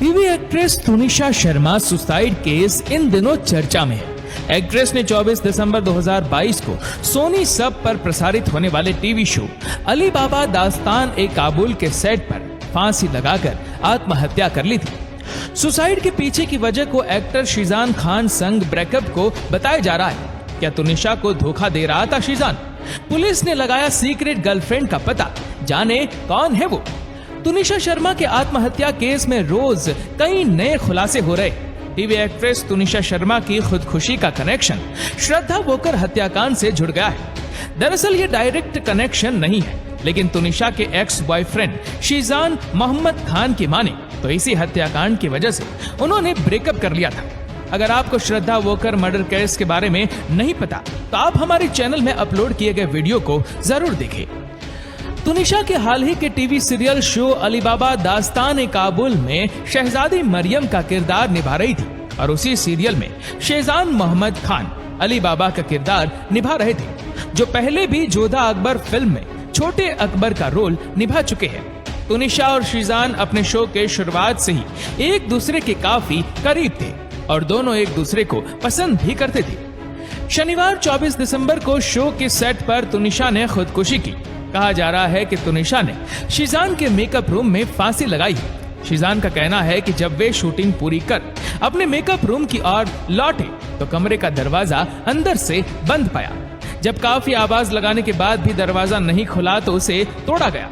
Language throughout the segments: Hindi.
TV actress Tunisha Sharma suicide case in दिनों चर्चा में है। एक्ट्रेस ने 24 दिसंबर 2022 को सोनी सब पर प्रसारित होने वाले टीवी शो अली बाबा दास्तान ए काबुल के सेट पर फांसी लगाकर आत्महत्या कर ली थी। सुसाइड के पीछे की वजह को एक्टर शीजान खान संग ब्रेकअप को बताया जा रहा है। क्या तुनिशा को धोखा दे रहा था शीजान? पुलिस ने लगाया सीक्रेट गर्लफ्रेंड का पता, जाने कौन है वो। तुनिशा शर्मा के आत्महत्या केस में रोज कई नए खुलासे हो रहे। टीवी एक्ट्रेस तुनिशा शर्मा की खुदकुशी का कनेक्शन श्रद्धा वोकर हत्याकांड से जुड़ गया है। दरअसल ये डायरेक्ट कनेक्शन नहीं है, लेकिन तुनिशा के एक्स बॉयफ्रेंड शीजान मोहम्मद खान की माने तो इसी हत्याकांड की वजह से उन्होंने ब्रेकअप कर लिया था। अगर आपको श्रद्धा वोकर मर्डर केस के बारे में नहीं पता तो आप हमारे चैनल में अपलोड किए गए वीडियो को जरूर देखें। तुनिशा के हाल ही के टीवी सीरियल शो अली बाबा दास्तान ए काबुल में शहजादी मरियम का किरदार निभा रही थी और उसी सीरियल में शेजान मोहम्मद खान अली बाबा का किरदार निभा रहे थे, जो पहले भी जोधा अकबर फिल्म में छोटे अकबर का रोल निभा चुके हैं। तुनिशा और शीजान अपने शो के शुरुआत से ही एक दूसरे के काफी करीब थे और दोनों एक दूसरे को पसंद भी करते थे। शनिवार 24 दिसंबर को शो के सेट पर तुनिशा ने खुदकुशी की। कहा जा रहा है कि तुनिशा ने शीजान के मेकअप रूम में फांसी लगाई। शीजान का कहना है कि जब वे शूटिंग पूरी कर अपने मेकअप रूम की ओर लौटे तो कमरे का दरवाजा अंदर से बंद पाया। जब काफी आवाज लगाने के बाद भी दरवाजा नहीं खुला तो उसे तोड़ा गया।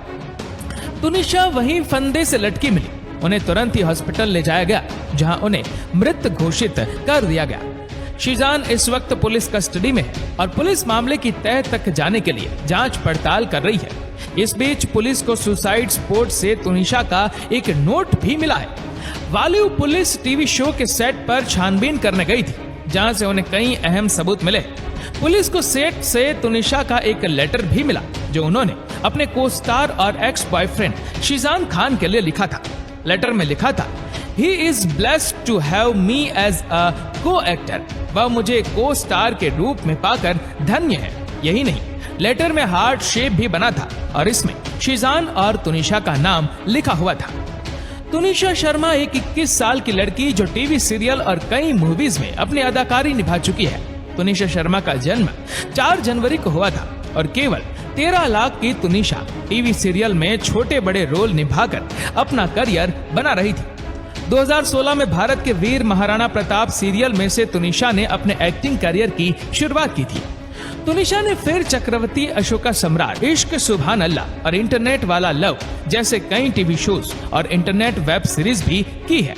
तुनिशा वहीं फंदे से लटकी मिली। उन्हें तुरंत ही हॉस्पिटल ले जाया गया, जहां उन्हें मृत घोषित कर दिया गया। शीजान इस वक्त पुलिस कस्टडी में है और पुलिस मामले की तह तक जाने के लिए जांच पड़ताल कर रही है। इस बीच पुलिस को सुसाइड स्पॉट से तुनिशा का एक नोट भी मिला है। वालिव पुलिस टीवी शो के सेट पर छानबीन करने गई थी, जहां से उन्हें कई अहम सबूत मिले। पुलिस को सेट से तुनिशा का एक लेटर भी मिला, जो उन्होंने अपने को स्टार और एक्स बॉयफ्रेंड शीजान खान के लिए लिखा था। लेटर में लिखा था, He is blessed to have me as a co-actor। वह मुझे को स्टार के रूप में पाकर धन्य है। यही नहीं, लेटर में हार्ट शेप भी बना था और इसमें शीजान और तुनिशा का नाम लिखा हुआ था। तुनिशा शर्मा एक 21 साल की लड़की जो टीवी सीरियल और कई मूवीज में अपनी अदाकारी निभा चुकी है। तुनिशा शर्मा का जन्म 4 जनवरी को हुआ था और केवल 13 लाख की तुनिशा टीवी सीरियल में छोटे बड़े रोल निभाकर अपना करियर बना रही थी। 2016 में भारत के वीर महाराणा प्रताप सीरियल में से तुनिशा ने अपने एक्टिंग करियर की शुरुआत की थी। तुनिशा ने फिर चक्रवर्ती अशोका सम्राट, इश्क सुभान अल्लाह और इंटरनेट वाला लव जैसे कई टीवी शोज और इंटरनेट वेब सीरीज भी की है।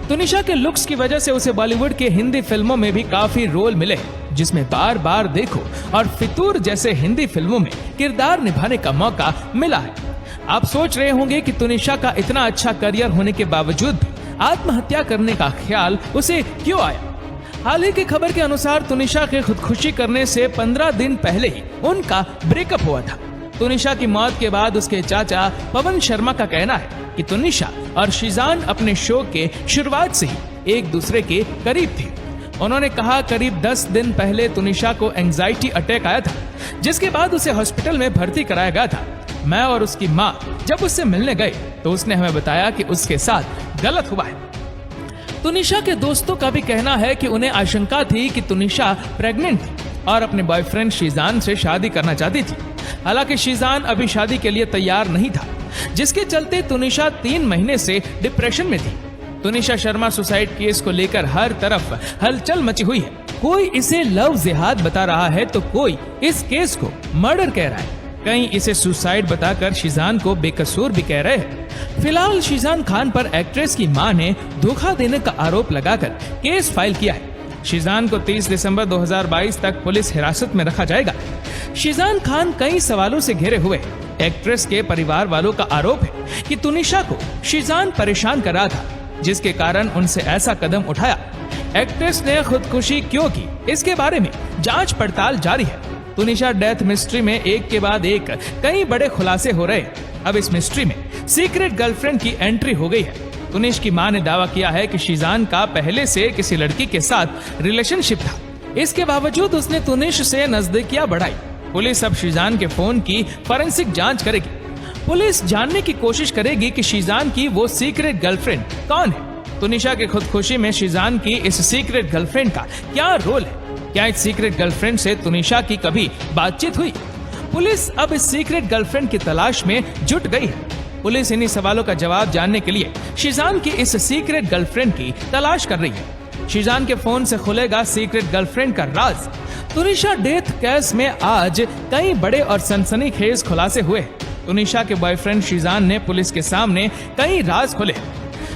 तुनिशा के लुक्स की वजह से उसे बॉलीवुड के हिंदी फिल्मों में भी काफी रोल मिले, जिसमें बार बार देखो और फितूर जैसे हिंदी फिल्मों में किरदार निभाने का मौका मिला है। आप सोच रहे होंगे कि तुनिशा का इतना अच्छा करियर होने के बावजूद भी आत्महत्या करने का ख्याल उसे क्यों आया? हाल ही की खबर के अनुसार तुनिशा के खुदकुशी करने से 15 दिन पहले ही उनका ब्रेकअप हुआ था। तुनिशा की मौत के बाद उसके चाचा पवन शर्मा का कहना है कि तुनिशा और शीजान अपने शो के शुरुआत से ही एक दूसरे के करीब थे। उन्होंने कहा, करीब 10 दिन पहले तुनिशा को एंजाइटी अटैक आया था, जिसके बाद उसे हॉस्पिटल में भर्ती कराया गया था। मैं और उसकी माँ जब उससे मिलने गए तो उसने हमें बताया कि उसके साथ गलत हुआ है। तुनिशा के दोस्तों का भी कहना है कि उन्हें आशंका थी कि तुनिशा प्रेग्नेंट थी और अपने बॉयफ्रेंड शीजान से शादी करना चाहती थी। हालांकि शीजान अभी शादी के लिए तैयार नहीं था, जिसके चलते तुनिशा 3 महीने से डिप्रेशन में थी। तुनिशा शर्मा सुसाइड केस को लेकर हर तरफ हलचल मची हुई है। कोई इसे लव जिहाद बता रहा है तो कोई इस केस को मर्डर कह रहा है। कई इसे सुसाइड बताकर शीजान को बेकसूर भी कह रहे हैं। फिलहाल शीजान खान पर एक्ट्रेस की मां ने धोखा देने का आरोप लगाकर केस फाइल किया है। शीजान को 30 दिसंबर 2022 तक पुलिस हिरासत में रखा जाएगा। शीजान खान कई सवालों से घिरे हुए हैं। एक्ट्रेस के परिवार वालों का आरोप है कि तुनिशा को शीजान परेशान कर रहा था, जिसके कारण उनसे ऐसा कदम उठाया। एक्ट्रेस ने खुदकुशी क्यों की, इसके बारे में जांच पड़ताल जारी है। तुनिशा डेथ मिस्ट्री में एक के बाद एक कई बड़े खुलासे हो रहे हैं। अब इस मिस्ट्री में सीक्रेट गर्लफ्रेंड की एंट्री हो गई है। तुनिश की मां ने दावा किया है कि शीजान का पहले से किसी लड़की के साथ रिलेशनशिप था। इसके बावजूद उसने तुनिश से नजदीकियां बढ़ाई। पुलिस अब शीजान के फोन की फॉरेंसिक जांच करेगी। पुलिस जानने की कोशिश करेगी कि शीजान की वो सीक्रेट गर्लफ्रेंड कौन है। तुनिशा के खुदकुशी में शीजान की इस सीक्रेट गर्लफ्रेंड का क्या रोल है? क्या इस सीक्रेट गर्लफ्रेंड से तुनिशा की कभी बातचीत हुई? पुलिस अब इस सीक्रेट गर्लफ्रेंड की तलाश में जुट गई है। पुलिस इन्हीं सवालों का जवाब जानने के लिए शीजान की इस सीक्रेट गर्लफ्रेंड की तलाश कर रही है। शीजान के फोन से खुलेगा सीक्रेट गर्लफ्रेंड का राज। तुनिशा डेथ केस में आज कई बड़े और सनसनीखेज खुलासे हुए। तुनिशा के बॉयफ्रेंड शीजान ने पुलिस के सामने कई राज खोले।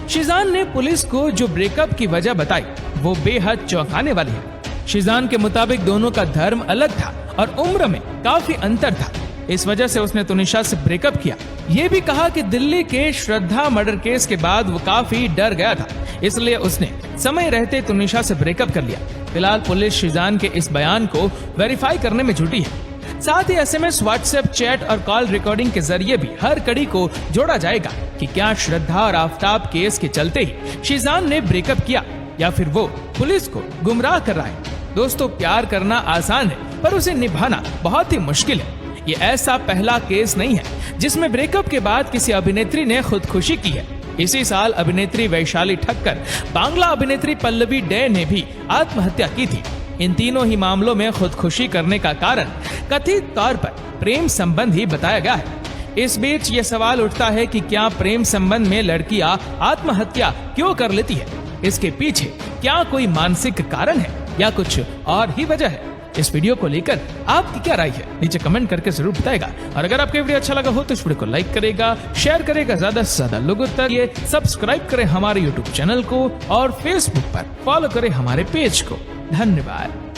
शीजान ने पुलिस को जो ब्रेकअप की वजह बताई वो बेहद चौंकाने वाली है। शीजान के मुताबिक दोनों का धर्म अलग था और उम्र में काफी अंतर था। इस वजह से उसने तुनिशा से ब्रेकअप किया। ये भी कहा कि दिल्ली के श्रद्धा मर्डर केस के बाद वो काफी डर गया था, इसलिए उसने समय रहते तुनिशा से ब्रेकअप कर लिया। फिलहाल पुलिस शीजान के इस बयान को वेरीफाई करने में जुटी है। साथ ही SMS, व्हाट्सएप चैट और कॉल रिकॉर्डिंग के जरिए भी हर कड़ी को जोड़ा जाएगा कि क्या श्रद्धा और आफताब केस के चलते ही शीजान ने ब्रेकअप किया या फिर वो पुलिस को गुमराह कर रहा है। दोस्तों, प्यार करना आसान है पर उसे निभाना बहुत ही मुश्किल है। ये ऐसा पहला केस नहीं है जिसमें ब्रेकअप के बाद किसी अभिनेत्री ने खुदकुशी की है। इसी साल अभिनेत्री वैशाली ठक्कर, बांग्ला अभिनेत्री पल्लवी डे ने भी आत्महत्या की थी। इन तीनों ही मामलों में खुदकुशी करने का कारण कथित तौर पर प्रेम संबंध ही बताया गया है। इस बीच ये सवाल उठता है कि क्या प्रेम संबंध में लड़कियां आत्महत्या क्यों कर लेती है? इसके पीछे क्या कोई मानसिक कारण है या कुछ और ही वजह है? इस वीडियो को लेकर आपकी क्या राय है? नीचे कमेंट करके जरूर बताएगा। और अगर आपको वीडियो अच्छा लगा हो तो इस वीडियो को लाइक करेगा, शेयर करेगा ज्यादा से ज्यादा लोगों तक। ये सब्सक्राइब करें हमारे YouTube चैनल को और Facebook पर फॉलो करें हमारे पेज को। धन्यवाद।